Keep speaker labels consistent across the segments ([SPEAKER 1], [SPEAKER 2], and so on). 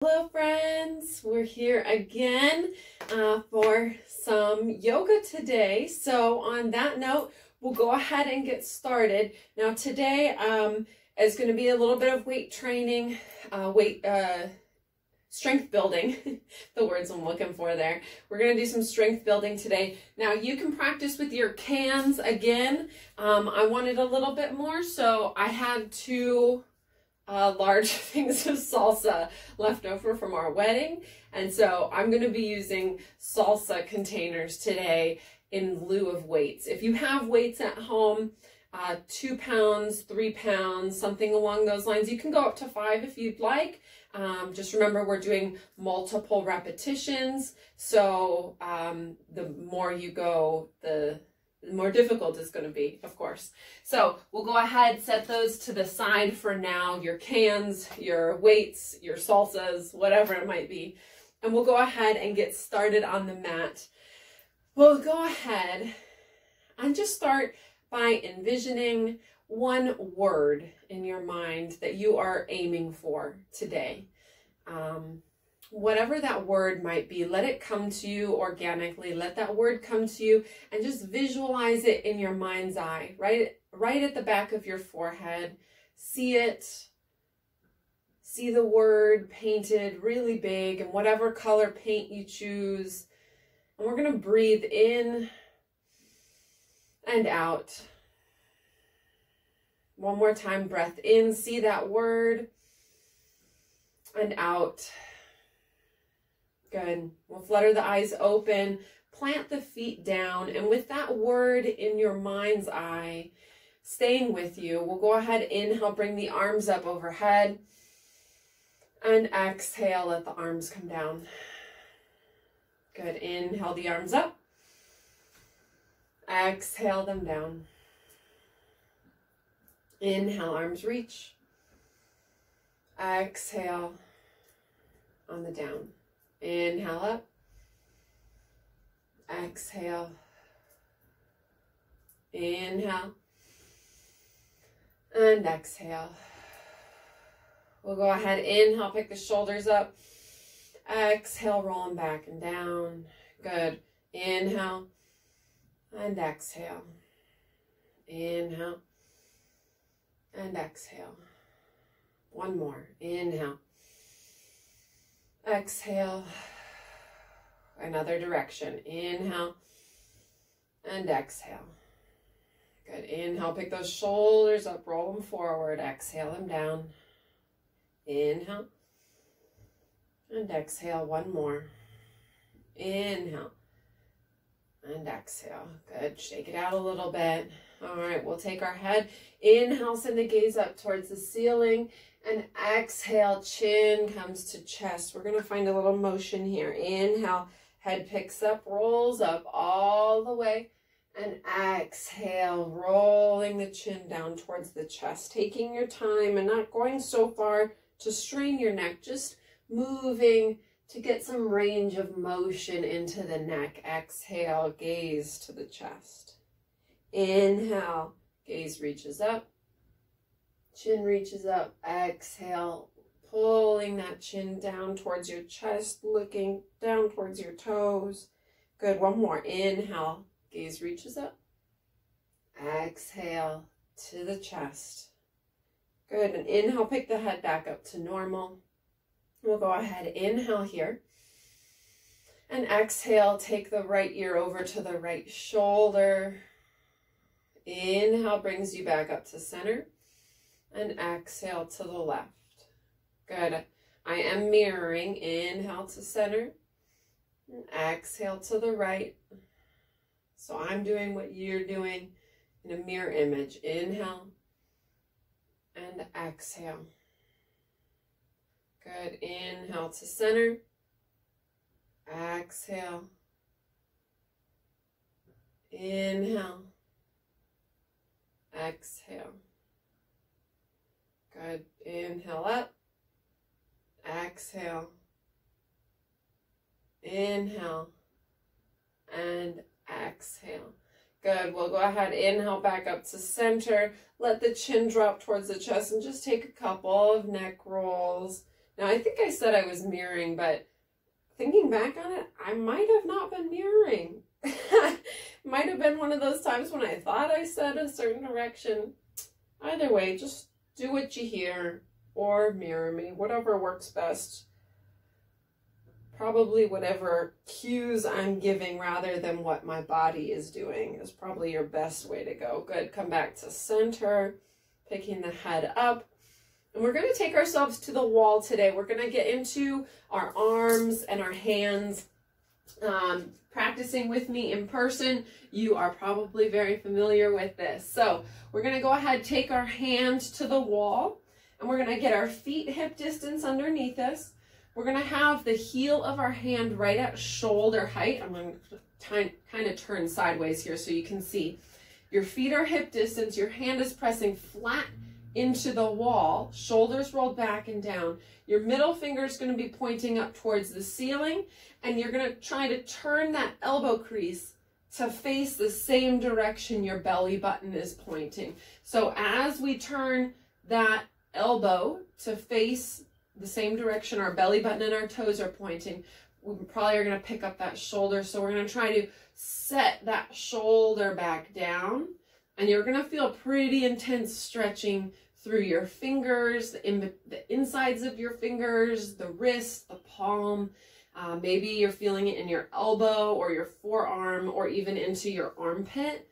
[SPEAKER 1] Hello friends, we're here again for some yoga today. So on that note, we'll go ahead and get started. Now today is going to be a little bit of weight training, strength building, the words I'm looking for there. We're going to do some strength building today. Now you can practice with your cans again. I wanted a little bit more, so I had two large things of salsa left over from our wedding, and so I'm going to be using salsa containers today in lieu of weights. If you have weights at home, 2 pounds, 3 pounds, something along those lines, you can go up to 5 if you'd like. Just remember we're doing multiple repetitions, so the more you go, the more difficult it's going to be, of course. So we'll go ahead, set those to the side for now, your cans, your weights, your salsas, whatever it might be. And we'll go ahead and get started on the mat. We'll go ahead and just start by envisioning one word in your mind that you are aiming for today. Whatever that word might be, let it come to you organically. Let that word come to you and just visualize it in your mind's eye, right at the back of your forehead. See it. See the word painted really big in whatever color paint you choose. And we're going to breathe in and out. One more time, breath in, see that word, and out. Good. We'll flutter the eyes open, plant the feet down, and with that word in your mind's eye, staying with you, we'll go ahead, inhale, bring the arms up overhead, and exhale, let the arms come down. Good. Inhale the arms up, exhale them down. Inhale, arms reach, exhale on the down. Inhale up, exhale, inhale, and exhale. We'll go ahead, inhale, pick the shoulders up, exhale, roll them back and down. Good. Inhale and exhale. Inhale and exhale. One more. Inhale. Exhale. Another direction. Inhale and exhale. Good. Inhale, pick those shoulders up, roll them forward, exhale them down. Inhale and exhale. One more. Inhale and exhale. Good. Shake it out a little bit. All right, we'll take our head. Inhale, send the gaze up towards the ceiling. And exhale, chin comes to chest. We're going to find a little motion here. Inhale, head picks up, rolls up all the way. And exhale, rolling the chin down towards the chest. Taking your time and not going so far to strain your neck. Just moving to get some range of motion into the neck. Exhale, gaze to the chest. Inhale, gaze reaches up. Chin reaches up. Exhale, pulling that chin down towards your chest, looking down towards your toes. Good. One more. Inhale, gaze reaches up. Exhale to the chest. Good. And inhale, pick the head back up to normal. We'll go ahead, inhale here. And exhale, take the right ear over to the right shoulder. Inhale brings you back up to center. And exhale to the left. Good. I am mirroring. Inhale to center. And exhale to the right. So I'm doing what you're doing in a mirror image. Inhale. And exhale. Good. Inhale to center. Exhale. Inhale. Exhale. Good. Inhale up. Exhale. Inhale. And exhale. Good. We'll go ahead. Inhale back up to center. Let the chin drop towards the chest and just take a couple of neck rolls. Now, I think I said I was mirroring, but thinking back on it, I might have not been mirroring. Might have been one of those times when I thought I said a certain direction. Either way, just do what you hear or mirror me, whatever works best. Probably whatever cues I'm giving rather than what my body is doing is probably your best way to go. Good. Come back to center, picking the head up. And we're going to take ourselves to the wall today. We're going to get into our arms and our hands. Practicing with me in person, you are probably very familiar with this. So we're going to go ahead, take our hand to the wall, and we're going to get our feet hip distance underneath us. We're going to have the heel of our hand right at shoulder height. I'm going to kind of turn sideways here so you can see. Your feet are hip distance. Your hand is pressing flat into the wall, shoulders rolled back and down. Your middle finger is going to be pointing up towards the ceiling, and you're going to try to turn that elbow crease to face the same direction your belly button is pointing. So as we turn that elbow to face the same direction our belly button and our toes are pointing, we probably are going to pick up that shoulder. So we're going to try to set that shoulder back down, and you're going to feel pretty intense stretching through your fingers, the insides of your fingers, the wrist, the palm. Maybe you're feeling it in your elbow or your forearm or even into your armpit.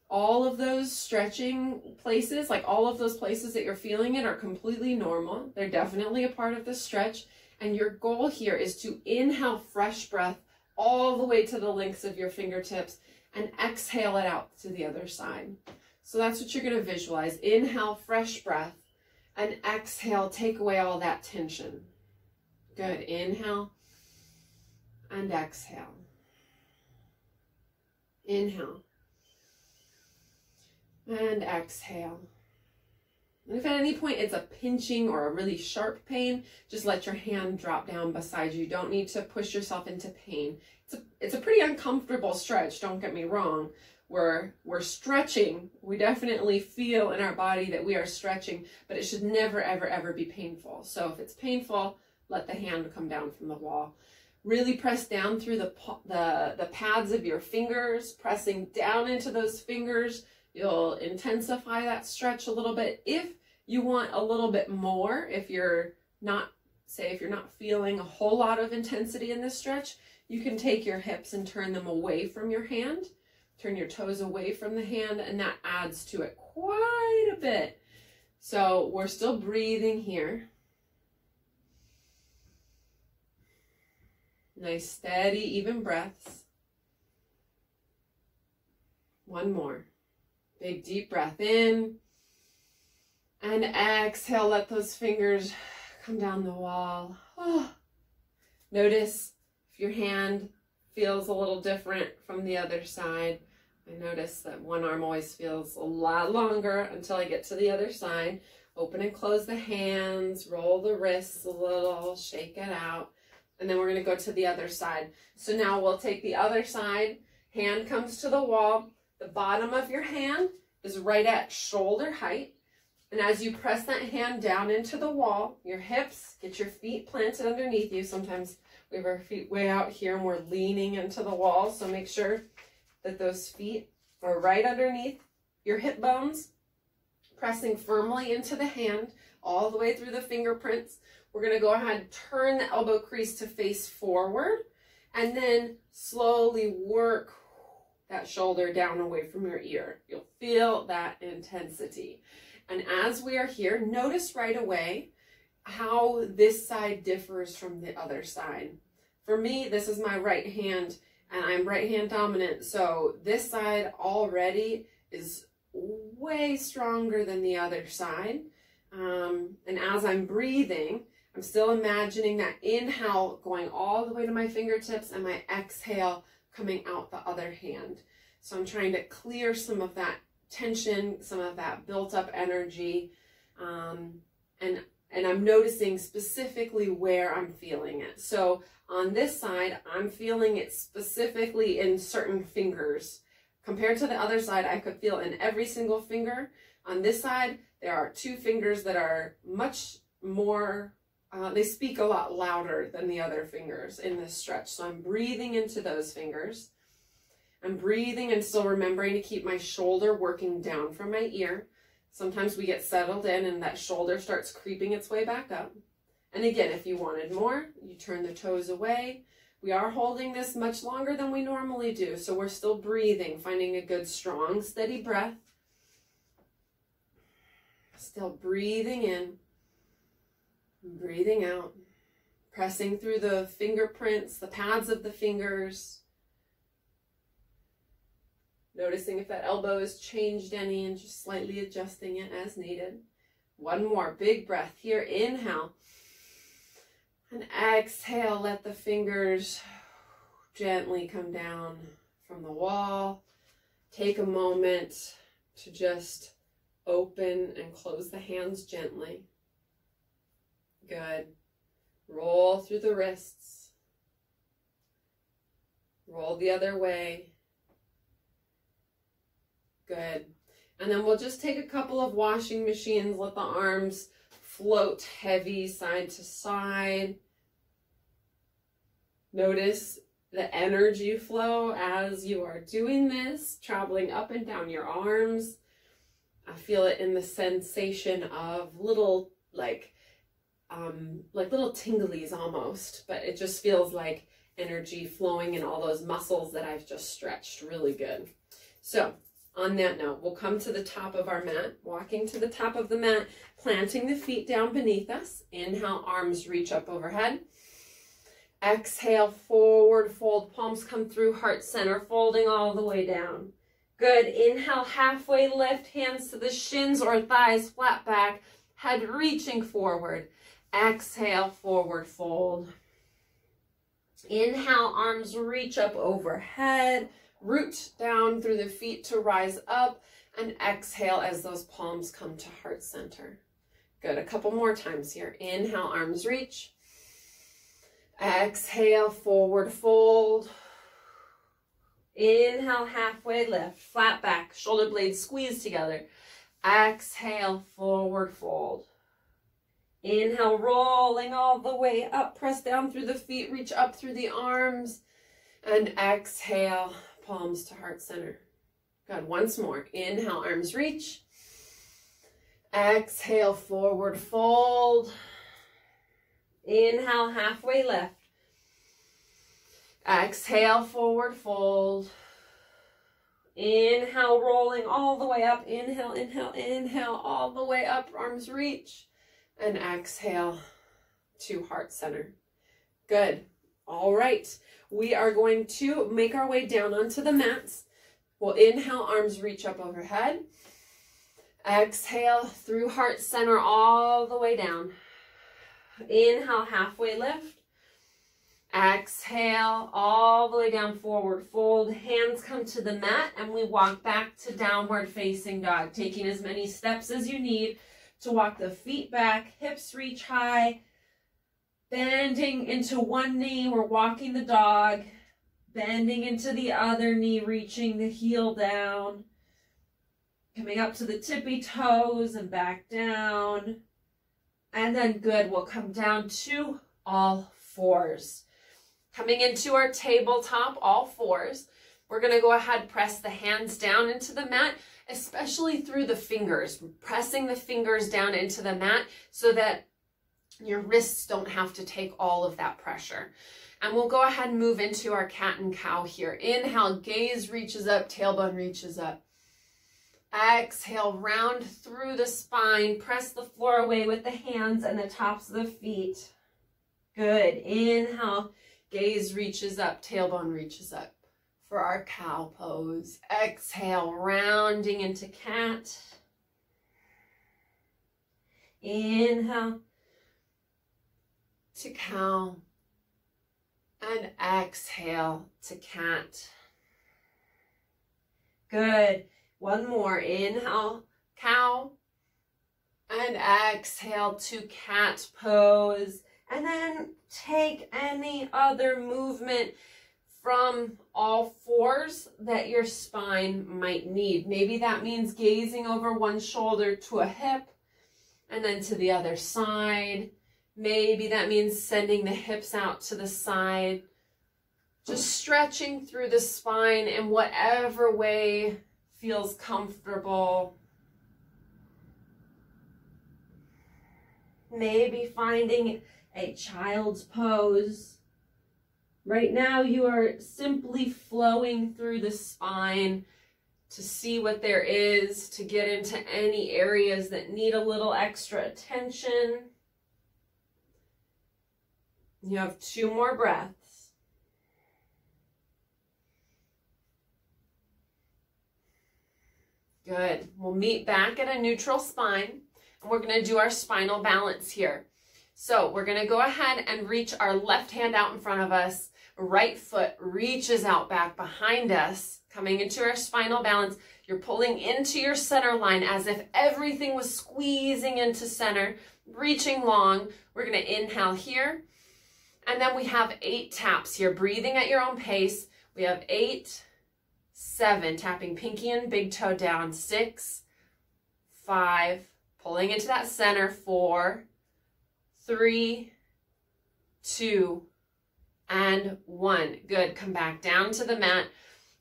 [SPEAKER 1] All of those stretching places, like all of those places that you're feeling it, are completely normal. They're definitely a part of the stretch. And your goal here is to inhale fresh breath all the way to the lengths of your fingertips and exhale it out to the other side. So that's what you're going to visualize. Inhale fresh breath and exhale, take away all that tension. Good. Inhale and exhale. Inhale and exhale. And if at any point it's a pinching or a really sharp pain, just let your hand drop down beside you. You don't need to push yourself into pain. It's a pretty uncomfortable stretch, don't get me wrong. We're stretching. We definitely feel in our body that we are stretching, but it should never, ever, ever be painful. So if it's painful, let the hand come down from the wall. Really press down through the pads of your fingers, pressing down into those fingers. You'll intensify that stretch a little bit. If you want a little bit more, if you're not feeling a whole lot of intensity in this stretch, you can take your hips and turn them away from your hand. Turn your toes away from the hand, and that adds to it quite a bit. So we're still breathing here. Nice, steady, even breaths. One more. Big, deep breath in. And exhale, let those fingers come down the wall. Oh. Notice if your hand feels a little different from the other side. I notice that one arm always feels a lot longer until I get to the other side. Open and close the hands, roll the wrists a little, shake it out. And then we're going to go to the other side. So now we'll take the other side. Hand comes to the wall. The bottom of your hand is right at shoulder height. And as you press that hand down into the wall, your hips, get your feet planted underneath you. Sometimes we have our feet way out here and we're leaning into the wall. So make sure that those feet are right underneath your hip bones, pressing firmly into the hand all the way through the fingerprints. We're going to go ahead and turn the elbow crease to face forward and then slowly work that shoulder down away from your ear. You'll feel that intensity. And as we are here, notice right away how this side differs from the other side. For me, this is my right hand and I'm right hand dominant. So this side already is way stronger than the other side. And as I'm breathing, I'm still imagining that inhale going all the way to my fingertips and my exhale coming out the other hand. So I'm trying to clear some of that tension, some of that built up energy. And I'm noticing specifically where I'm feeling it. So on this side, I'm feeling it specifically in certain fingers. Compared to the other side, I could feel in every single finger. On this side, there are two fingers that are much more they speak a lot louder than the other fingers in this stretch. So I'm breathing into those fingers. I'm breathing and still remembering to keep my shoulder working down from my ear. Sometimes we get settled in and that shoulder starts creeping its way back up. And again, if you wanted more, you turn the toes away. We are holding this much longer than we normally do, so we're still breathing, finding a good, strong, steady breath. Still breathing in, breathing out, pressing through the fingerprints, the pads of the fingers. Noticing if that elbow has changed any and just slightly adjusting it as needed. One more big breath here. Inhale. And exhale, let the fingers gently come down from the wall. Take a moment to just open and close the hands gently. Good. Roll through the wrists. Roll the other way. Good. And then we'll just take a couple of washing machines, let the arms float heavy side to side. Notice the energy flow as you are doing this, traveling up and down your arms. I feel it in the sensation of little, like little tinglies almost, but it just feels like energy flowing in all those muscles that I've just stretched. Really good. So on that note, we'll come to the top of our mat, walking to the top of the mat, planting the feet down beneath us. Inhale, arms reach up overhead. Exhale, forward fold, palms come through, heart center, folding all the way down. Good. Inhale, halfway lift, hands to the shins or thighs, flat back, head reaching forward. Exhale, forward fold. Inhale, arms reach up overhead, root down through the feet to rise up, and exhale as those palms come to heart center. Good. A couple more times here. Inhale, arms reach. Exhale, forward fold. Inhale, halfway lift, flat back, shoulder blades squeeze together. Exhale, forward fold. Inhale, rolling all the way up, press down through the feet, reach up through the arms, and exhale, palms to heart center. Good. Once more. Inhale, arms reach. Exhale, forward fold. Inhale, halfway lift. Exhale, forward fold. Inhale, rolling all the way up. Inhale, inhale, inhale, all the way up. Arms reach. And exhale to heart center. Good. All right. We are going to make our way down onto the mats. We'll inhale, arms reach up overhead. Exhale through heart center all the way down. Inhale, halfway lift. Exhale all the way down, forward fold. Hands come to the mat and we walk back to downward facing dog, taking as many steps as you need to walk the feet back, hips reach high, bending into one knee. We're walking the dog, bending into the other knee, reaching the heel down, coming up to the tippy toes and back down. And then good, we'll come down to all fours. Coming into our tabletop, all fours. We're going to go ahead, press the hands down into the mat, especially through the fingers. Pressing the fingers down into the mat so that your wrists don't have to take all of that pressure. And we'll go ahead and move into our cat and cow here. Inhale, gaze reaches up, tailbone reaches up. Exhale, round through the spine. Press the floor away with the hands and the tops of the feet. Good. Inhale, gaze reaches up, tailbone reaches up for our cow pose. Exhale, rounding into cat. Inhale to cow. And exhale to cat. Good. One more. Inhale, cow. And exhale to cat pose. And then take any other movement from all fours that your spine might need. Maybe that means gazing over one shoulder to a hip and then to the other side. Maybe that means sending the hips out to the side. Just stretching through the spine in whatever way feels comfortable. Maybe finding a child's pose. Right now you are simply flowing through the spine to see what there is, to get into any areas that need a little extra attention. You have 2 more breaths. Good. We'll meet back at a neutral spine, and we're going to do our spinal balance here. So we're going to go ahead and reach our left hand out in front of us. Right foot reaches out back behind us, coming into our spinal balance. You're pulling into your center line as if everything was squeezing into center, reaching long. We're going to inhale here. And then we have 8 taps here, breathing at your own pace. We have 8, 7, tapping pinky and big toe down. 6, 5, pulling into that center. 4, 3, 2, and 1. Good. Come back down to the mat.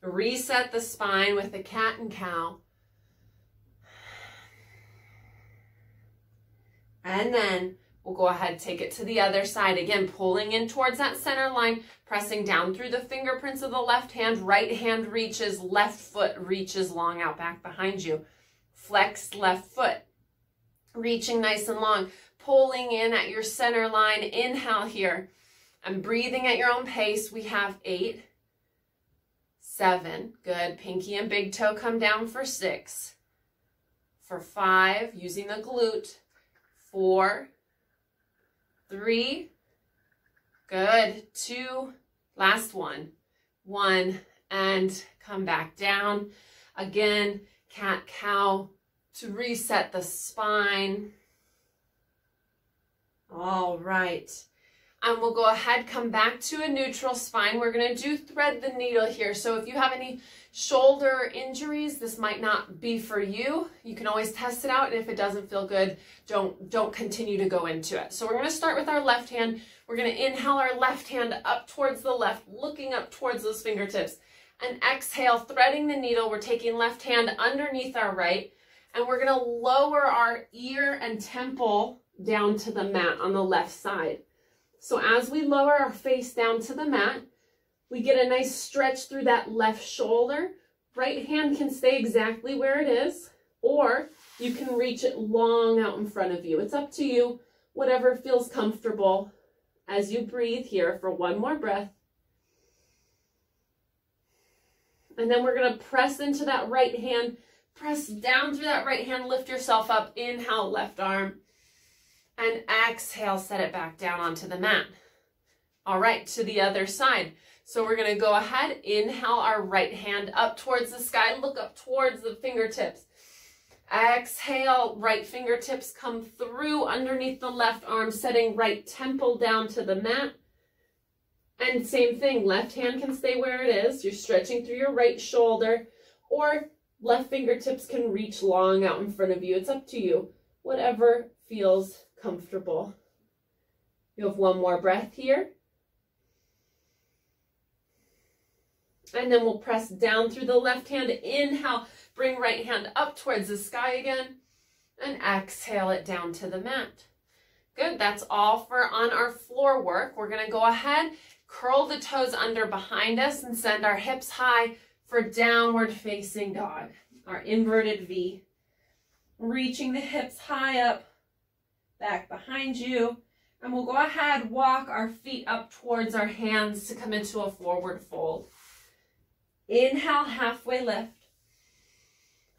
[SPEAKER 1] Reset the spine with the cat and cow. And then we'll go ahead and take it to the other side. Again, pulling in towards that center line, pressing down through the fingerprints of the left hand. Right hand reaches, left foot reaches long out back behind you. Flex left foot, reaching nice and long. Pulling in at your center line. Inhale here. And breathing at your own pace. We have 8, 7. Good. Pinky and big toe come down for 6. For 5, using the glute. 4, 3, good, 2, last one, 1, and come back down. Again, cat, cow to reset the spine. All right, and we'll go ahead, come back to a neutral spine. We're going to do thread the needle here. So if you have any shoulder injuries, this might not be for you. You can always test it out, and if it doesn't feel good, don't continue to go into it. So we're going to start with our left hand. We're going to inhale our left hand up towards the left, looking up towards those fingertips, and exhale, threading the needle. We're taking left hand underneath our right, and we're going to lower our ear and temple down to the mat on the left side. So as we lower our face down to the mat, we get a nice stretch through that left shoulder. Right hand can stay exactly where it is, or you can reach it long out in front of you. It's up to you, whatever feels comfortable as you breathe here for 1 more breath. And then we're going to press into that right hand, press down through that right hand, lift yourself up, inhale, left arm, and exhale, set it back down onto the mat. All right, to the other side. So we're going to go ahead, inhale our right hand up towards the sky, look up towards the fingertips. Exhale, right fingertips come through underneath the left arm, setting right temple down to the mat. And same thing, left hand can stay where it is. You're stretching through your right shoulder, or left fingertips can reach long out in front of you. It's up to you, whatever feels comfortable. You have 1 more breath here. And then we'll press down through the left hand. Inhale, bring right hand up towards the sky again. And exhale it down to the mat. Good, that's all for on our floor work. We're going to go ahead, curl the toes under behind us and send our hips high for downward facing dog, our inverted V. Reaching the hips high up, back behind you. And we'll go ahead, walk our feet up towards our hands to come into a forward fold. Inhale, halfway lift.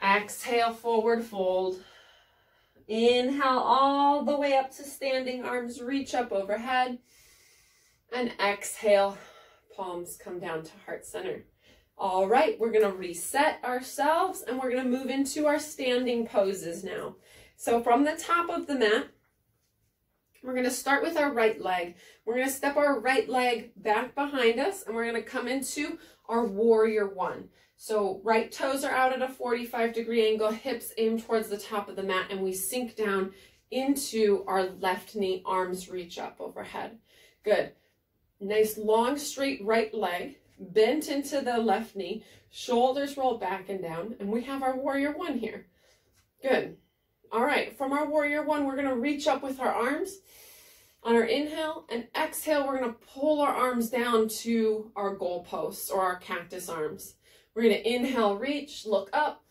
[SPEAKER 1] Exhale, forward fold. Inhale all the way up to standing, arms reach up overhead. And exhale, palms come down to heart center. All right, we're going to reset ourselves and we're going to move into our standing poses now. So from the top of the mat, we're going to start with our right leg. We're going to step our right leg back behind us and we're going to come into our warrior 1. So right toes are out at a 45-degree angle, hips aim towards the top of the mat, and we sink down into our left knee, arms reach up overhead. Good. Nice long straight right leg, bent into the left knee, shoulders roll back and down, and we have our warrior one here. Good. All right, from our warrior one, we're gonna reach up with our arms on our inhale, and exhale, we're gonna pull our arms down to our goalposts or our cactus arms. We're gonna inhale, reach, look up,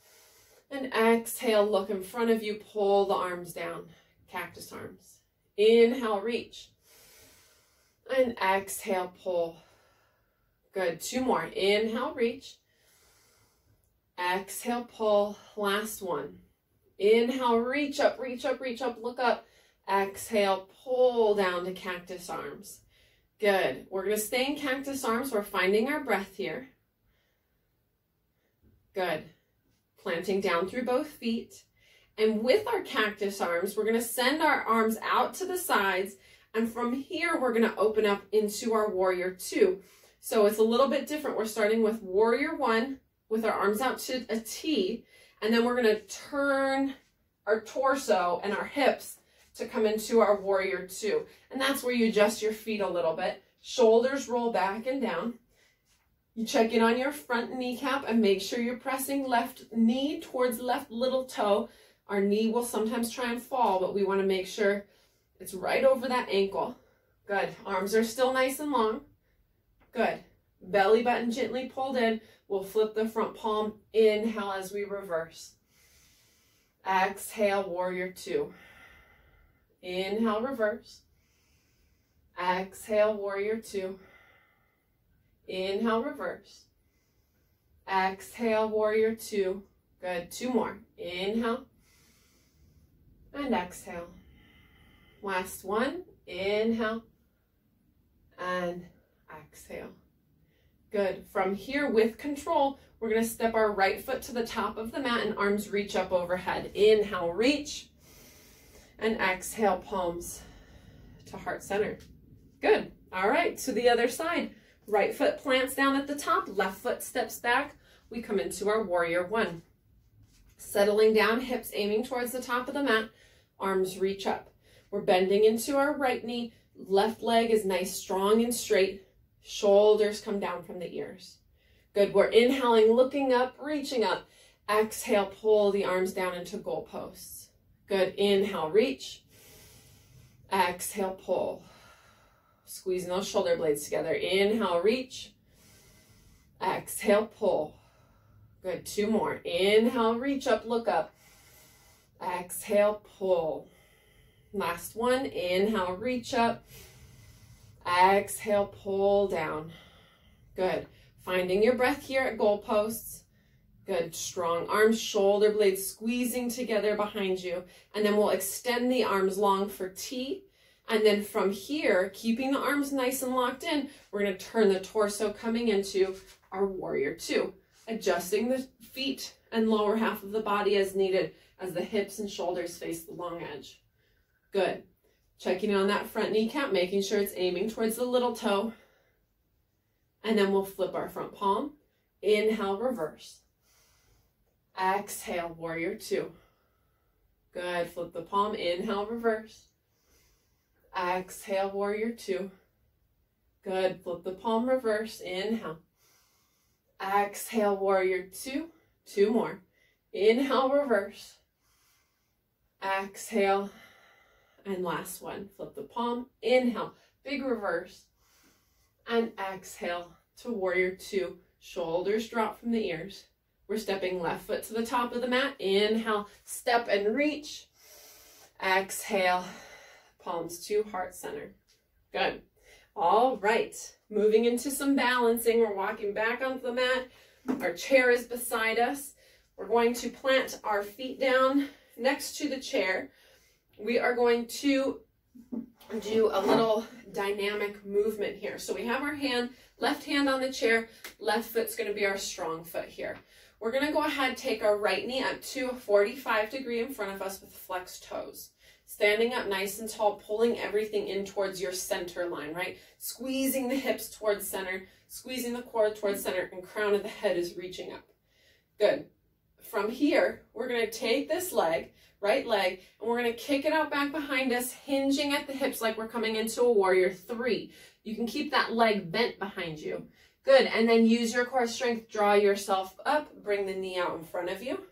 [SPEAKER 1] and exhale, look in front of you, pull the arms down, cactus arms. Inhale, reach, and exhale, pull. Good, 2 more. Inhale, reach, exhale, pull. Last one. Inhale, reach up, reach up, reach up, look up. Exhale, pull down to cactus arms. Good. We're going to stay in cactus arms. We're finding our breath here. Good. Planting down through both feet. And with our cactus arms, we're going to send our arms out to the sides. And from here, we're going to open up into our warrior two. So it's a little bit different. We're starting with warrior one with our arms out to a T. And then we're going to turn our torso and our hips to come into our warrior two. And that's where you adjust your feet a little bit. Shoulders roll back and down. You check in on your front kneecap and make sure you're pressing left knee towards left little toe. Our knee will sometimes try and fall, but we want to make sure it's right over that ankle. Good. Arms are still nice and long. Good. Belly button gently pulled in. We'll flip the front palm. Inhale as we reverse. Exhale, warrior two. Inhale, reverse. Exhale, warrior two. Inhale, reverse. Exhale, warrior two. Good. 2 more. Inhale and exhale. Last one. Inhale and exhale. Good. From here, with control, we're going to step our right foot to the top of the mat and arms reach up overhead. Inhale, reach. And exhale, palms to heart center. Good. All right, to the other side. Right foot plants down at the top, left foot steps back. We come into our warrior one. Settling down, hips aiming towards the top of the mat, arms reach up. We're bending into our right knee, left leg is nice, strong and straight. Shoulders come down from the ears. Good, we're inhaling, looking up, reaching up. Exhale, pull the arms down into goalposts. Good. Inhale, reach. Exhale, pull. Squeezing those shoulder blades together. Inhale, reach. Exhale, pull. Good. 2 more. Inhale, reach up, look up. Exhale, pull. Last one. Inhale, reach up. Exhale, pull down. Good. Finding your breath here at goalposts. Good. Strong arms, shoulder blades squeezing together behind you. And then we'll extend the arms long for T. And then from here, keeping the arms nice and locked in, we're going to turn the torso coming into our warrior two. Adjusting the feet and lower half of the body as needed as the hips and shoulders face the long edge. Good. Checking on that front kneecap, making sure it's aiming towards the little toe. And then we'll flip our front palm. Inhale, reverse. Exhale, warrior two. Good. Flip the palm. Inhale, reverse. Exhale, warrior two. Good. Flip the palm, reverse. Inhale. Exhale, warrior two. 2 more. Inhale, reverse. Exhale. And last one. Flip the palm. Inhale. Big reverse. And exhale to warrior two. Shoulders drop from the ears. We're stepping left foot to the top of the mat. Inhale, step and reach. Exhale, palms to heart center. Good. All right. Moving into some balancing. We're walking back onto the mat. Our chair is beside us. We're going to plant our feet down next to the chair. We are going to do a little dynamic movement here. So we have our hand, left hand on the chair, left foot's going to be our strong foot here. We're going to go ahead, take our right knee up to a 45 degree in front of us with flexed toes. Standing up nice and tall, pulling everything in towards your center line, right? Squeezing the hips towards center, squeezing the core towards center, and crown of the head is reaching up. Good. from here, we're going to take this leg, right leg, and we're going to kick it out back behind us, hinging at the hips like we're coming into a warrior three. You can keep that leg bent behind you. Good, and then use your core strength, draw yourself up, bring the knee out in front of you.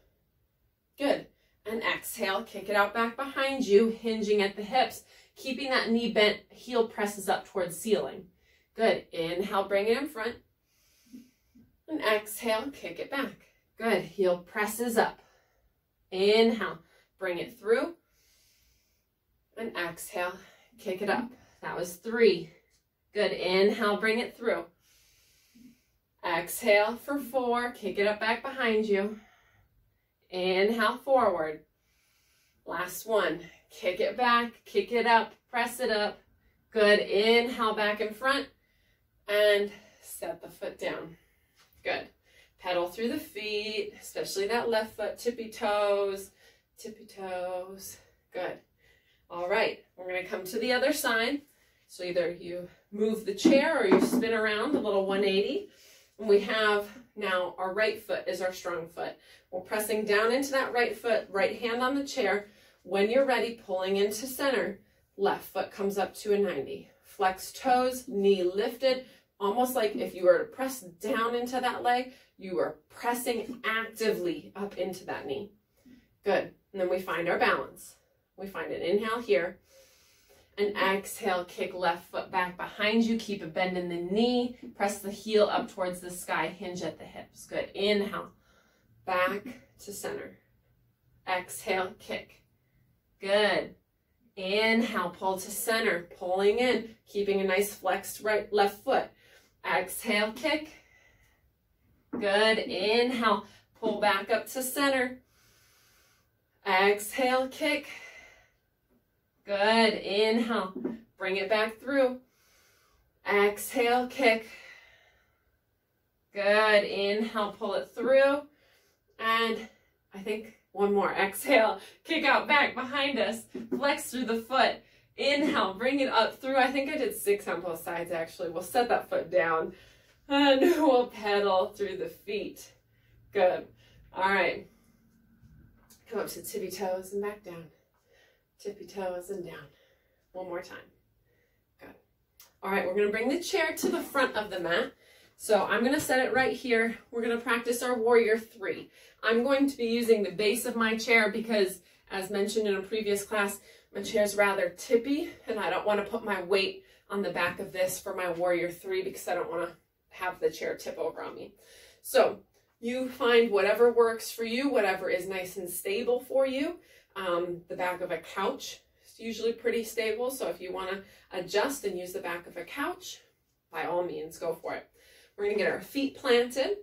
[SPEAKER 1] Good, and exhale, kick it out back behind you, hinging at the hips, keeping that knee bent, heel presses up towards ceiling. Good, inhale, bring it in front, and exhale, kick it back. Good, heel presses up. Inhale, bring it through, and exhale, kick it up. That was 3. Good, inhale, bring it through. Exhale for 4, kick it up back behind you. Inhale, forward. Last one, kick it back, kick it up, press it up. Good, inhale back in front, and set the foot down. Good. Pedal through the feet, especially that left foot, tippy toes, tippy toes. Good. All right, we're going to come to the other side. So either you move the chair or you spin around a little 180. And we have now our right foot is our strong foot. We're pressing down into that right foot, right hand on the chair. When you're ready, pulling into center, left foot comes up to a 90. Flex toes, knee lifted, almost like if you were to press down into that leg, you are pressing actively up into that knee. Good. And then we find our balance. We find an inhale here. And exhale, kick left foot back behind you. Keep a bend in the knee. Press the heel up towards the sky. Hinge at the hips. Good. Inhale. Back to center. Exhale, kick. Good. Inhale, pull to center. Pulling in. Keeping a nice flexed left foot. Exhale, kick. Good. Inhale, pull back up to center. Exhale, kick. Good. Inhale, bring it back through. Exhale, kick. Good. Inhale, pull it through. And I think one more. Exhale, kick out back behind us. Flex through the foot. Inhale, bring it up through. I think I did 6 on both sides actually. We'll set that foot down. And we'll pedal through the feet. Good. All right. Come up to tippy toes and back down. Tippy toes and down. One more time. Good. All right, we're going to bring the chair to the front of the mat. So I'm going to set it right here. We're going to practice our warrior 3. I'm going to be using the base of my chair because, as mentioned in a previous class, my chair's rather tippy, and I don't want to put my weight on the back of this for my warrior 3 because I don't want to have the chair tip over on me. So you find whatever works for you, whatever is nice and stable for you. The back of a couch is usually pretty stable, so if you want to adjust and use the back of a couch, by all means, go for it. We're going to get our feet planted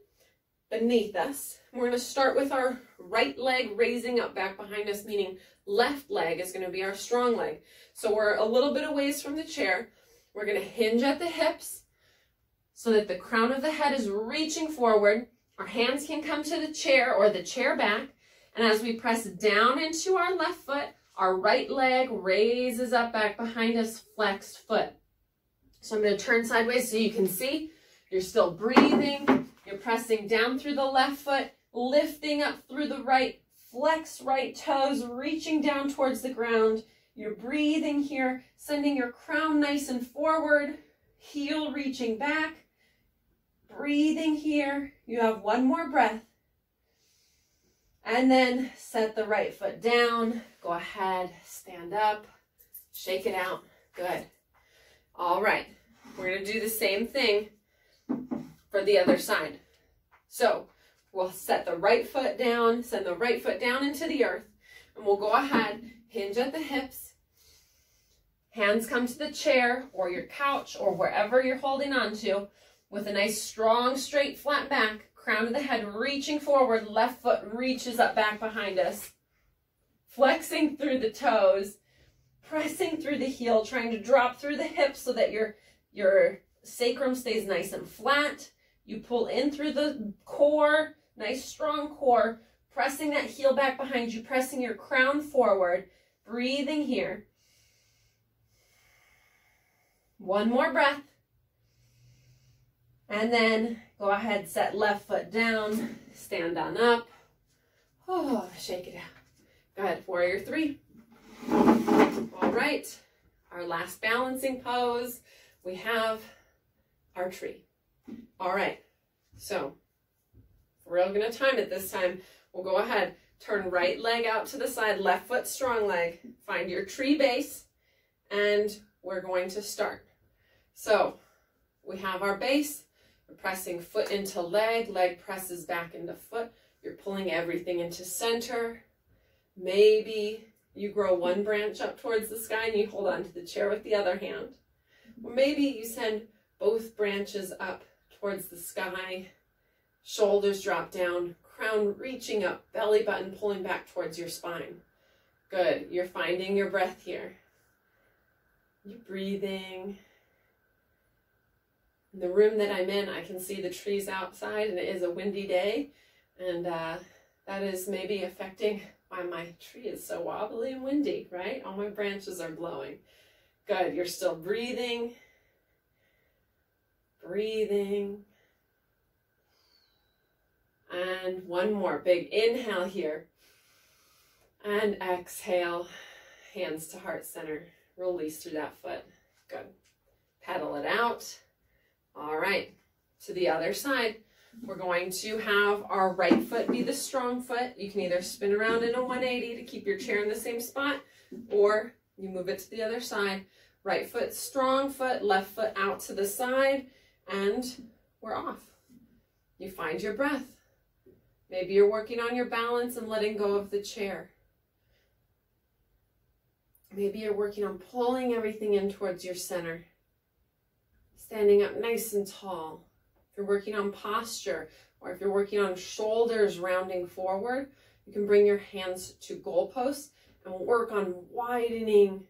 [SPEAKER 1] beneath us. We're going to start with our right leg raising up back behind us, meaning left leg is going to be our strong leg. So we're a little bit away from the chair. We're going to hinge at the hips so that the crown of the head is reaching forward. Our hands can come to the chair or the chair back. And as we press down into our left foot, our right leg raises up back behind us, flexed foot. So I'm going to turn sideways so you can see. You're still breathing. You're pressing down through the left foot, lifting up through the right, flex right toes, reaching down towards the ground. You're breathing here, sending your crown nice and forward, heel reaching back, breathing here. You have one more breath. And then set the right foot down. Go ahead, stand up, shake it out. Good. All right, we're going to do the same thing for the other side. So we'll set the right foot down, send the right foot down into the earth, and we'll go ahead, hinge at the hips. Hands come to the chair or your couch or wherever you're holding on to with a nice strong straight flat back. Crown of the head reaching forward, left foot reaches up back behind us. Flexing through the toes, pressing through the heel, trying to drop through the hips so that your sacrum stays nice and flat. You pull in through the core, nice strong core, pressing that heel back behind you, pressing your crown forward, breathing here. One more breath. And then go ahead, set left foot down, stand on up, Oh, shake it out. Good. Warrior 3. All right. Our last balancing pose. We have our tree. All right. So we're going to time it this time. We'll go ahead. Turn right leg out to the side. Left foot strong leg. Find your tree base. And we're going to start. So we have our base. We're pressing foot into leg. Leg presses back into foot. You're pulling everything into center. Maybe you grow one branch up towards the sky and you hold on to the chair with the other hand. Or maybe you send both branches up towards the sky. Shoulders drop down. Crown reaching up. Belly button pulling back towards your spine. Good. You're finding your breath here. You're breathing. In the room that I'm in, I can see the trees outside, and it is a windy day. And that is maybe affecting why my tree is so wobbly and windy, right? All my branches are blowing. Good. You're still breathing. Breathing. And one more big inhale here. And exhale. Hands to heart center. Release through that foot. Good. Pedal it out. All right. To the other side. We're going to have our right foot be the strong foot. You can either spin around in a 180 to keep your chair in the same spot, or you move it to the other side. Right foot, strong foot, left foot out to the side, and we're off. You find your breath. Maybe you're working on your balance and letting go of the chair. Maybe you're working on pulling everything in towards your center. Standing up nice and tall. If you're working on posture, or if you're working on shoulders rounding forward, you can bring your hands to goalposts and work on widening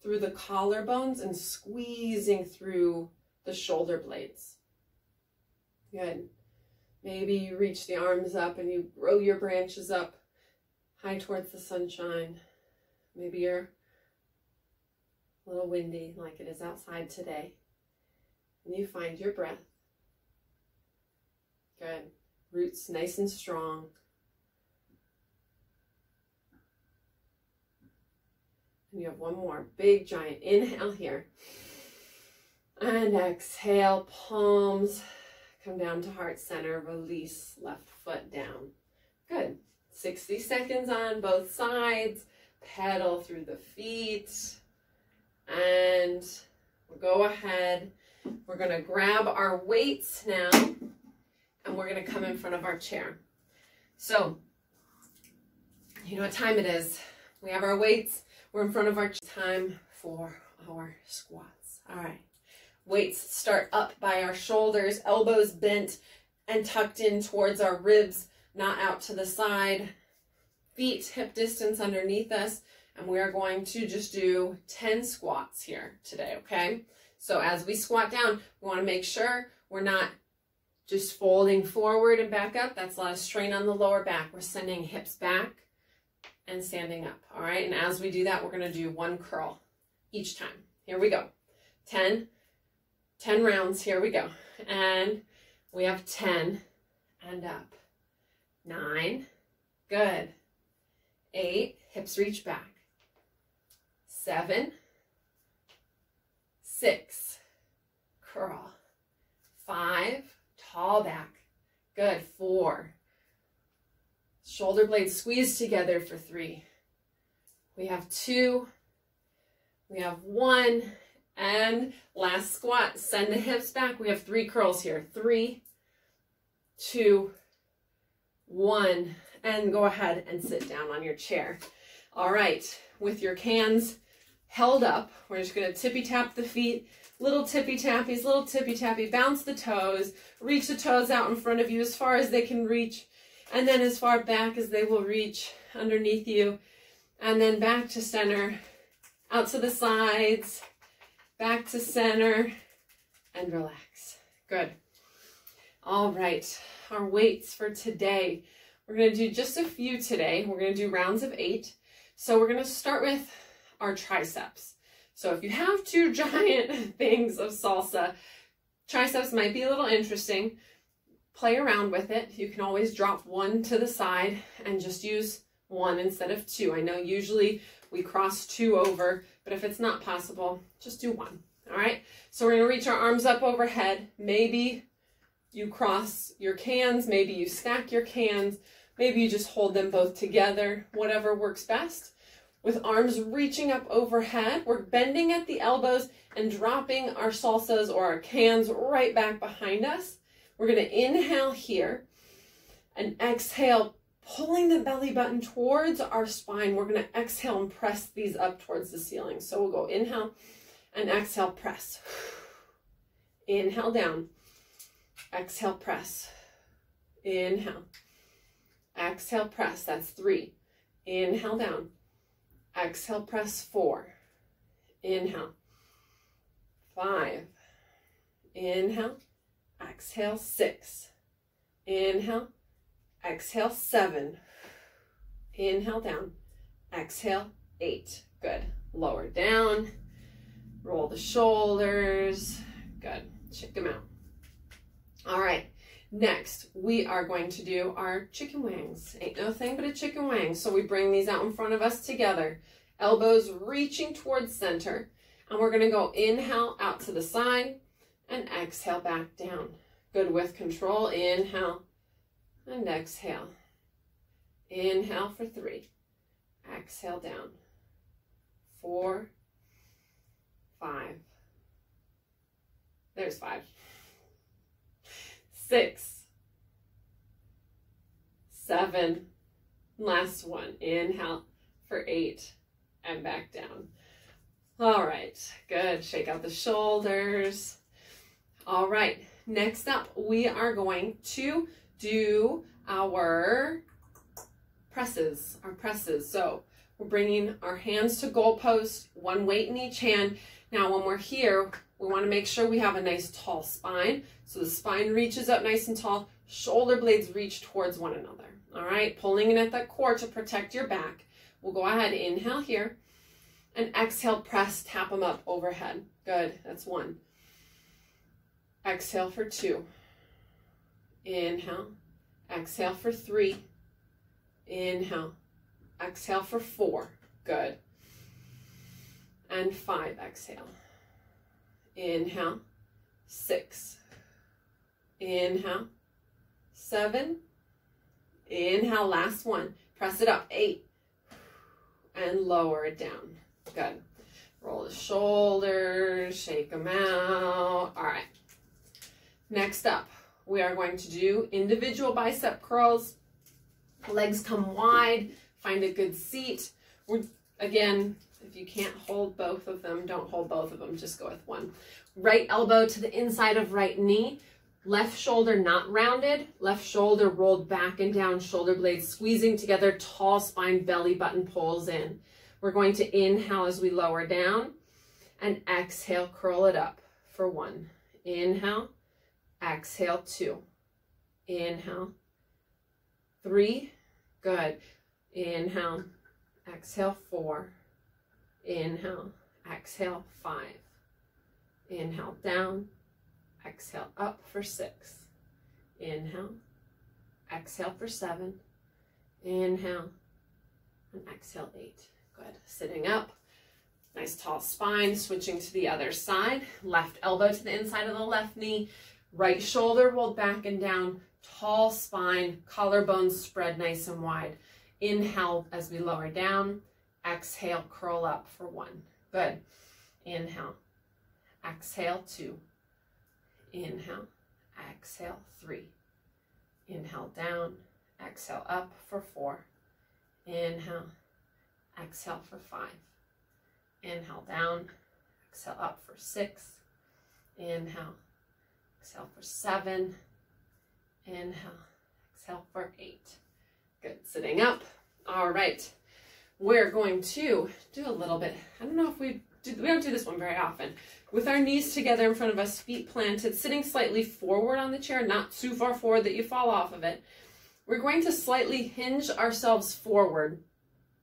[SPEAKER 1] through the collarbones and squeezing through the shoulder blades. Good. Maybe you reach the arms up and you grow your branches up high towards the sunshine. Maybe you're a little windy like it is outside today. And you find your breath. Good. Roots nice and strong. And you have one more big giant inhale here. And exhale, palms come down to heart center. Release left foot down. Good. 60 seconds on both sides. Pedal through the feet. And we'll go ahead. We're going to grab our weights now. And we're going to come in front of our chair. So, you know what time it is. We have our weights. We're in front of our time for our squats. All right. Weights start up by our shoulders, elbows bent and tucked in towards our ribs, not out to the side. Feet hip distance underneath us. And we are going to just do 10 squats here today, okay? So as we squat down, we want to make sure we're not just folding forward and back up. That's a lot of strain on the lower back. We're sending hips back and standing up. All right. And as we do that, we're going to do one curl each time. Here we go. 10 rounds. Here we go. And we have 10 and up. 9. Good. 8. Hips reach back. 7. 6. Curl. 5. Tall back. Good. 4. Shoulder blades squeeze together for 3. We have 2. We have 1. And last squat. Send the hips back. We have 3 curls here. 3, 2, 1. And go ahead and sit down on your chair. All right. With your hands held up, we're just going to tippy tap the feet. Little tippy tappies, little tippy tappy. Bounce the toes. Reach the toes out in front of you as far as they can reach. And then as far back as they will reach underneath you. And then back to center. Out to the sides. Back to center. And relax. Good. All right. Our weights for today. We're going to do just a few today. We're going to do rounds of 8. So we're going to start with our triceps. So if you have 2 giant things of salsa, triceps might be a little interesting. play around with it. You can always drop one to the side and just use one instead of two. I know usually we cross two over, but if it's not possible, just do one. All right, so we're going to reach our arms up overhead. Maybe you cross your cans, maybe you stack your cans, maybe you just hold them both together, whatever works best. With arms reaching up overhead, we're bending at the elbows and dropping our salsas or our cans right back behind us. We're going to inhale here and exhale, pulling the belly button towards our spine. We're going to exhale and press these up towards the ceiling. So we'll go inhale and exhale, press. Inhale down, exhale, press. Inhale, exhale, press. That's 3. Inhale down, exhale, press. 4. Inhale, 5. Inhale, exhale, 6. Inhale, exhale, 7. Inhale down, exhale, 8. Good. Lower down, roll the shoulders. Good. Check them out. All right. Next, we are going to do our chicken wings. Ain't no thing but a chicken wing. So we bring these out in front of us together, elbows reaching towards center. And we're going to go inhale out to the side and exhale back down. Good, with control. Inhale and exhale. Inhale for 3. Exhale down. 4, 5. There's 5. 6, 7. Last one. Inhale for 8 and back down. All right, good. Shake out the shoulders. All right, next up, we are going to do our presses, So we're bringing our hands to goalposts, one weight in each hand. Now, when we're here, we want to make sure we have a nice tall spine. So the spine reaches up nice and tall, shoulder blades reach towards one another. All right, pulling in at the core to protect your back. We'll go ahead, inhale here, and exhale, press, tap them up overhead. Good, that's 1. Exhale for 2. Inhale, exhale for 3. Inhale, exhale for 4. Good. And 5, exhale. Inhale, 6. Inhale, 7. Inhale, last one. Press it up, 8. And lower it down. Good. Roll the shoulders, shake them out. All right. Next up, we are going to do individual bicep curls. Legs come wide. Find a good seat. Again, if you can't hold both of them, don't hold both of them. Just go with one. Right elbow to the inside of right knee. Left shoulder not rounded. Left shoulder rolled back and down. Shoulder blades squeezing together. Tall spine, belly button pulls in. We're going to inhale as we lower down and exhale, curl it up for 1. Inhale, exhale, 2. Inhale, 3. Good. Inhale, exhale, 4. Inhale, exhale, 5. Inhale, down, exhale, up for 6. Inhale, exhale for 7. Inhale, and exhale, 8. Good. Sitting up, nice tall spine, switching to the other side. Left elbow to the inside of the left knee. Right shoulder rolled back and down. Tall spine, collarbones spread nice and wide. Inhale as we lower down. Exhale, curl up for 1. Good. Inhale. Exhale, 2. Inhale. Exhale, 3. Inhale down. Exhale up for 4. Inhale. Exhale for 5. Inhale down. Exhale up for 6. Inhale. Exhale for 7. Inhale. Exhale for 8. Good. Sitting up. All right. We're going to do a little bit. I don't know if we don't do this one very often. With our knees together in front of us, feet planted, sitting slightly forward on the chair, not too far forward that you fall off of it. We're going to slightly hinge ourselves forward,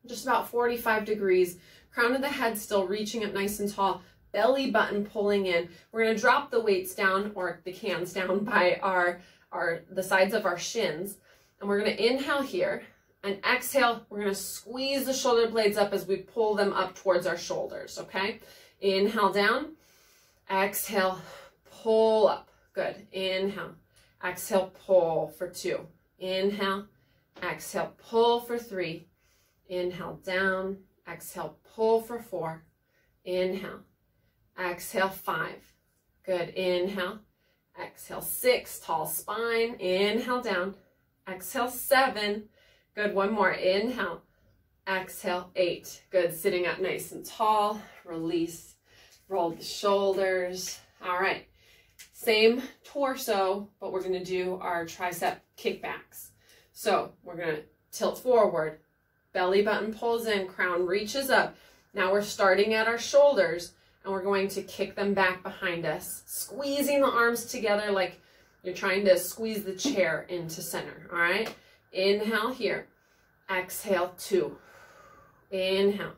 [SPEAKER 1] just about 45 degrees. Crown of the head still reaching up nice and tall. Belly button pulling in. We're going to drop the weights down or the cans down by our the sides of our shins. And we're going to inhale here and exhale. We're going to squeeze the shoulder blades up as we pull them up towards our shoulders, okay? Inhale down, exhale, pull up. Good. Inhale, exhale, pull for 2. Inhale, exhale, pull for 3. Inhale, down, exhale, pull for 4. Inhale, exhale, 5. Good. Inhale, exhale, 6. Tall spine. Inhale, down, exhale, 7. Good. One more. Inhale, exhale, 8. Good. Sitting up nice and tall. Release. Roll the shoulders. All right. Same torso, but we're going to do our tricep kickbacks. So we're going to tilt forward. Belly button pulls in. Crown reaches up. Now we're starting at our shoulders, and we're going to kick them back behind us, squeezing the arms together like you're trying to squeeze the chair into center, all right? Inhale here. Exhale, 2. Inhale.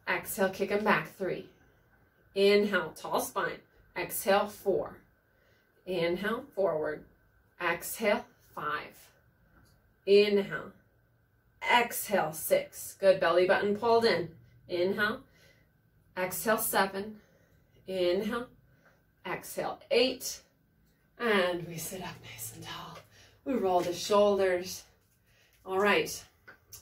[SPEAKER 1] Exhale, kick them back, 3. Inhale, tall spine. Exhale, 4. Inhale, forward. Exhale, 5. Inhale. Exhale, 6. Good. Belly button pulled in. Inhale. Exhale, 7. Inhale. Exhale, 8. And we sit up nice and tall. We roll the shoulders. All right.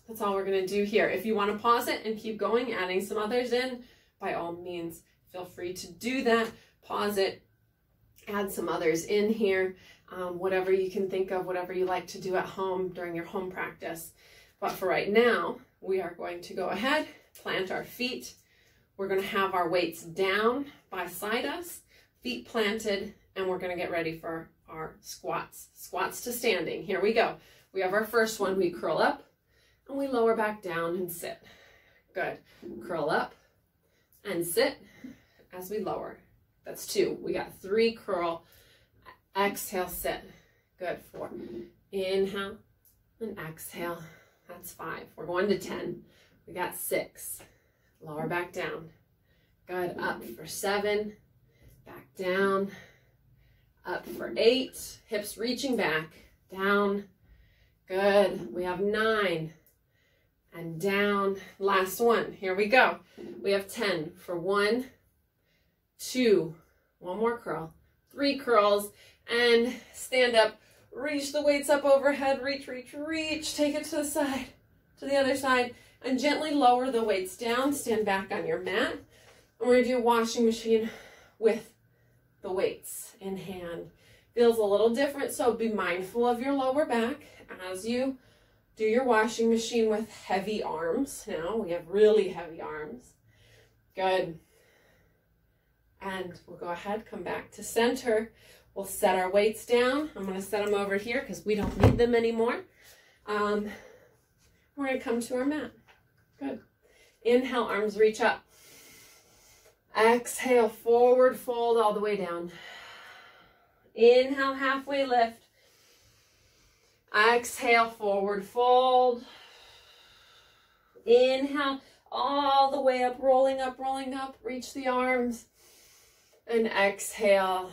[SPEAKER 1] That's all we're going to do here. If you want to pause it and keep going, adding some others in, by all means, feel free to do that. Pause it. Add some others in here. Whatever you can think of, whatever you like to do at home during your home practice. But for right now, we are going to go ahead, plant our feet. We're going to have our weights down beside us, feet planted, and we're going to get ready for our squats. Squats to standing. Here we go. We have our first one. We curl up and we lower back down and sit. Good. Curl up and sit as we lower. That's 2. We got 3. Curl. Exhale, sit. Good. 4. Inhale and exhale. That's 5. We're going to 10. We got 6. Lower back down. Good. Up for 7. Back down. Up for 8. Hips reaching back. Down. Good. We have 9. And down. Last one. Here we go. We have 10 for 1, 2. One more curl. 3 curls. And stand up. Reach the weights up overhead. Reach, reach, reach. Take it to the side, to the other side. And gently lower the weights down. Stand back on your mat. And we're going to do a washing machine with the weights in hand. Feels a little different, so be mindful of your lower back as you do your washing machine with heavy arms. Now we have really heavy arms. Good. And we'll go ahead, come back to center. We'll set our weights down. I'm going to set them over here because we don't need them anymore. We're going to come to our mat. Good. Inhale, arms reach up. Exhale, forward fold all the way down. Inhale, halfway lift. Exhale, forward fold. Inhale, all the way up, rolling up, reach the arms. And exhale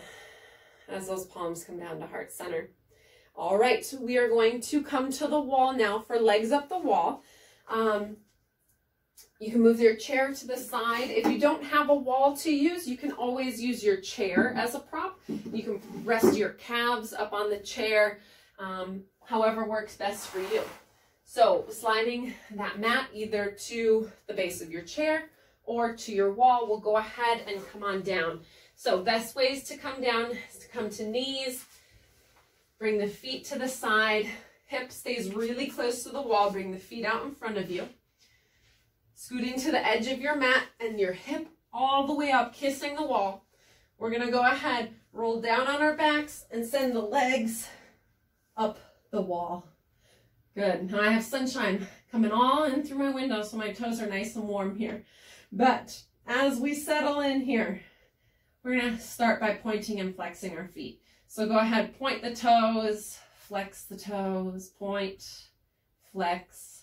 [SPEAKER 1] as those palms come down to heart center. All right, so we are going to come to the wall now for legs up the wall. You can move your chair to the side. If you don't have a wall to use, you can always use your chair as a prop. You can rest your calves up on the chair, however works best for you. So sliding that mat either to the base of your chair or to your wall, we'll go ahead and come on down. So best ways to come down is to come to knees, bring the feet to the side, hip stays really close to the wall, bring the feet out in front of you. Scooting to the edge of your mat and your hip all the way up, kissing the wall. We're going to go ahead, roll down on our backs and send the legs up the wall. Good. Now I have sunshine coming all in through my window, so my toes are nice and warm here. But as we settle in here, we're going to start by pointing and flexing our feet. So go ahead, point the toes, flex the toes, point, flex,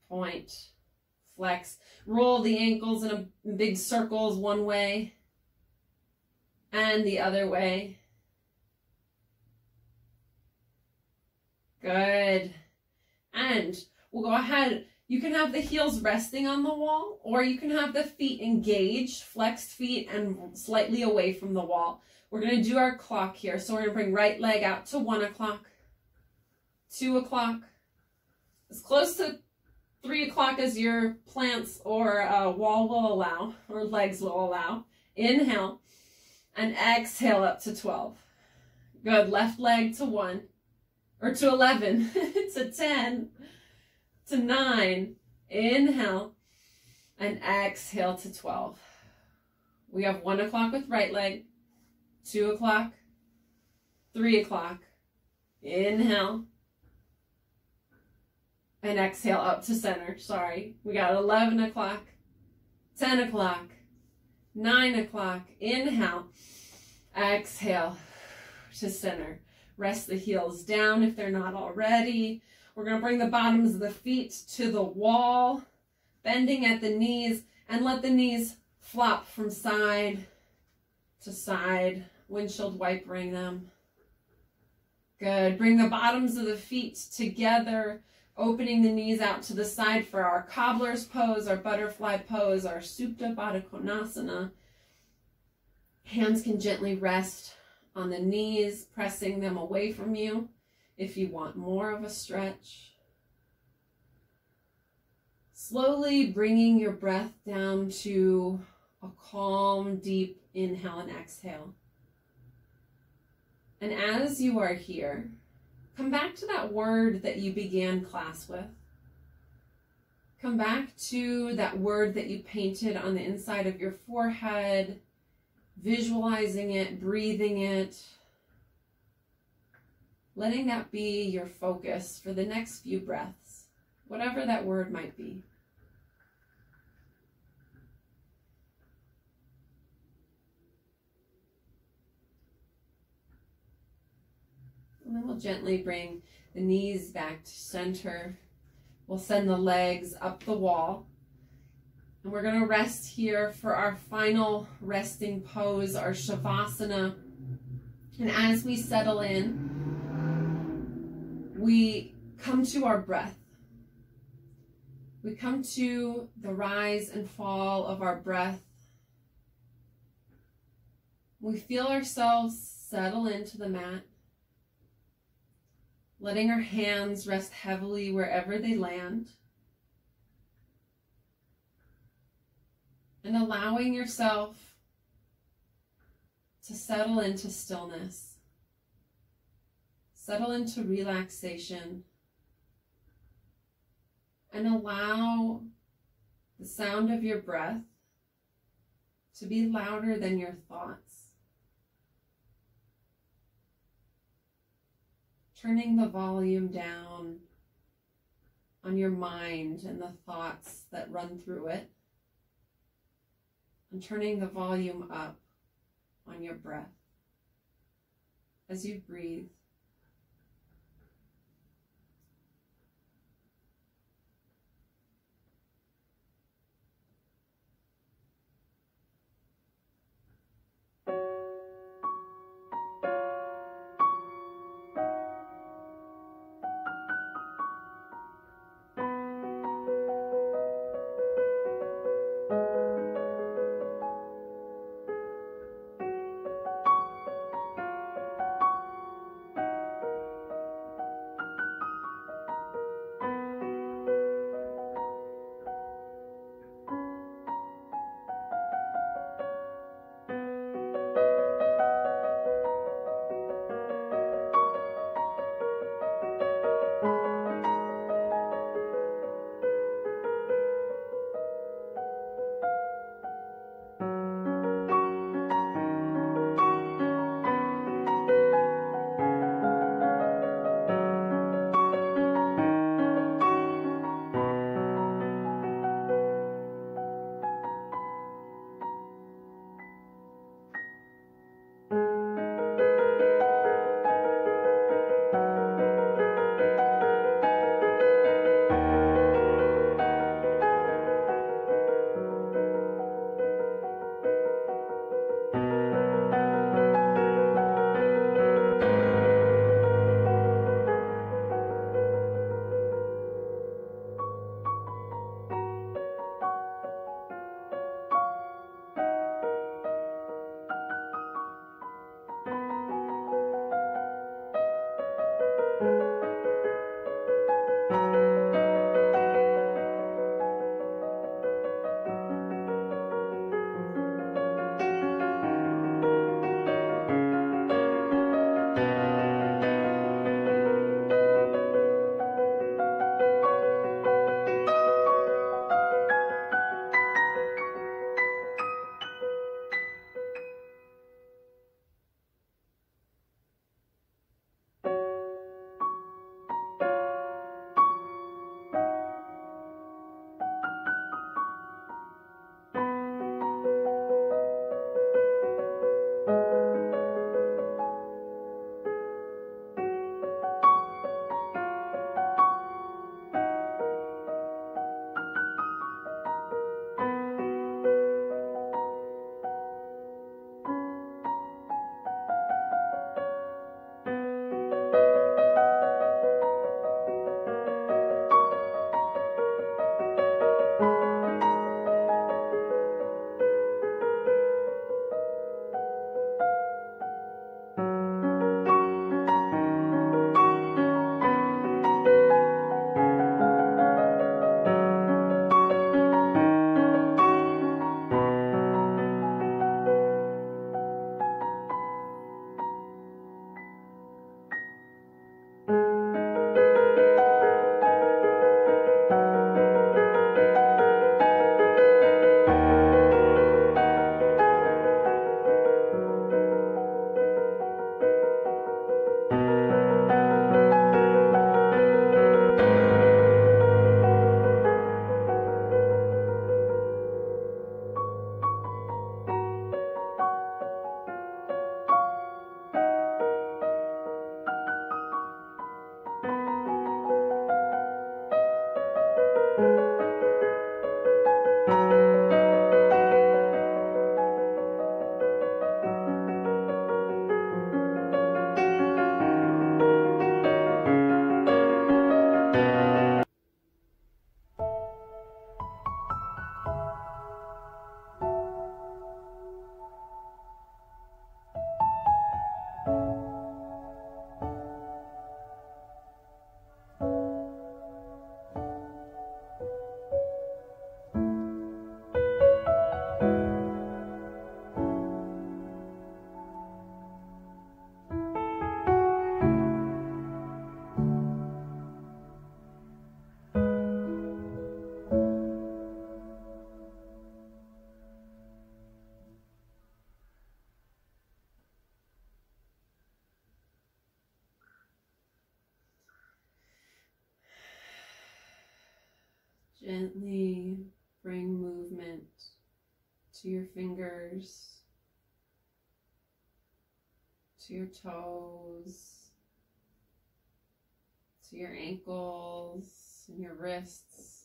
[SPEAKER 1] point, flex. Roll the ankles in big circles one way and the other way. Good. And we'll go ahead. You can have the heels resting on the wall, or you can have the feet engaged, flexed feet, and slightly away from the wall. We're going to do our clock here. So we're going to bring right leg out to 1 o'clock, 2 o'clock, as close to 3 o'clock as your plants or wall will allow, or legs will allow. Inhale, and exhale up to 12. Good. Left leg to 1, or to 11, to 10, to 9. Inhale, and exhale to 12. We have 1 o'clock with right leg, 2 o'clock, 3 o'clock. Inhale, and exhale up to center. Sorry. We got 11 o'clock, 10 o'clock, 9 o'clock. Inhale, exhale to center. Rest the heels down if they're not already. We're going to bring the bottoms of the feet to the wall, bending at the knees, and let the knees flop from side to side, windshield wipering them. Good. Bring the bottoms of the feet together, opening the knees out to the side for our cobbler's pose, our butterfly pose, our Supta Baddha Konasana. Hands can gently rest on the knees, pressing them away from you if you want more of a stretch. Slowly bringing your breath down to a calm, deep inhale and exhale. And as you are here, come back to that word that you began class with. Come back to that word that you painted on the inside of your forehead, visualizing it, breathing it, letting that be your focus for the next few breaths, whatever that word might be. And then we'll gently bring the knees back to center. We'll send the legs up the wall. And we're going to rest here for our final resting pose, our Shavasana. And as we settle in, we come to our breath. We come to the rise and fall of our breath. We feel ourselves settle into the mat, letting our hands rest heavily wherever they land, and allowing yourself to settle into stillness. Settle into relaxation, and allow the sound of your breath to be louder than your thoughts. Turning the volume down on your mind and the thoughts that run through it, and turning the volume up on your breath as you breathe. Gently bring movement to your fingers, to your toes, to your ankles and your wrists.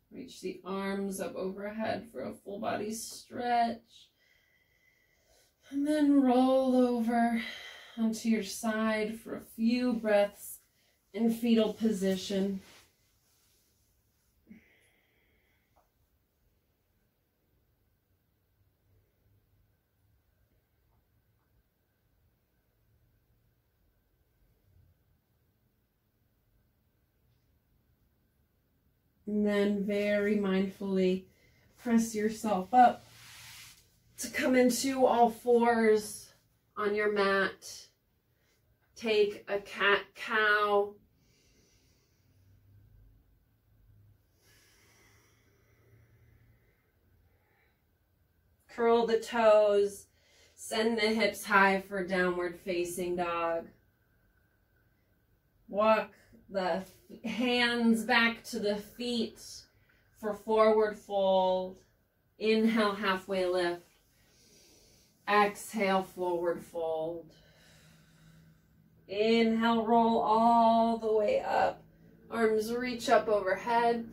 [SPEAKER 1] Reach the arms up overhead for a full body stretch. And then roll over onto your side for a few breaths in fetal position. And then very mindfully press yourself up to come into all fours on your mat. Take a cat-cow. Curl the toes. Send the hips high for downward facing dog. Walk the hands back to the feet for forward fold. Inhale, halfway lift. Exhale, forward fold. Inhale, roll all the way up. Arms reach up overhead.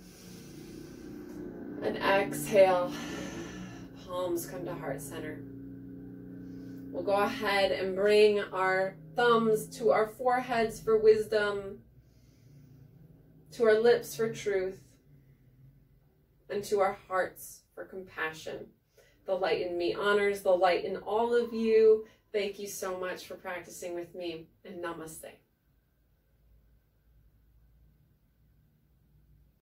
[SPEAKER 1] And exhale, palms come to heart center. We'll go ahead and bring our thumbs to our foreheads for wisdom, to our lips for truth, and to our hearts for compassion. The light in me honors the light in all of you. Thank you so much for practicing with me, and namaste.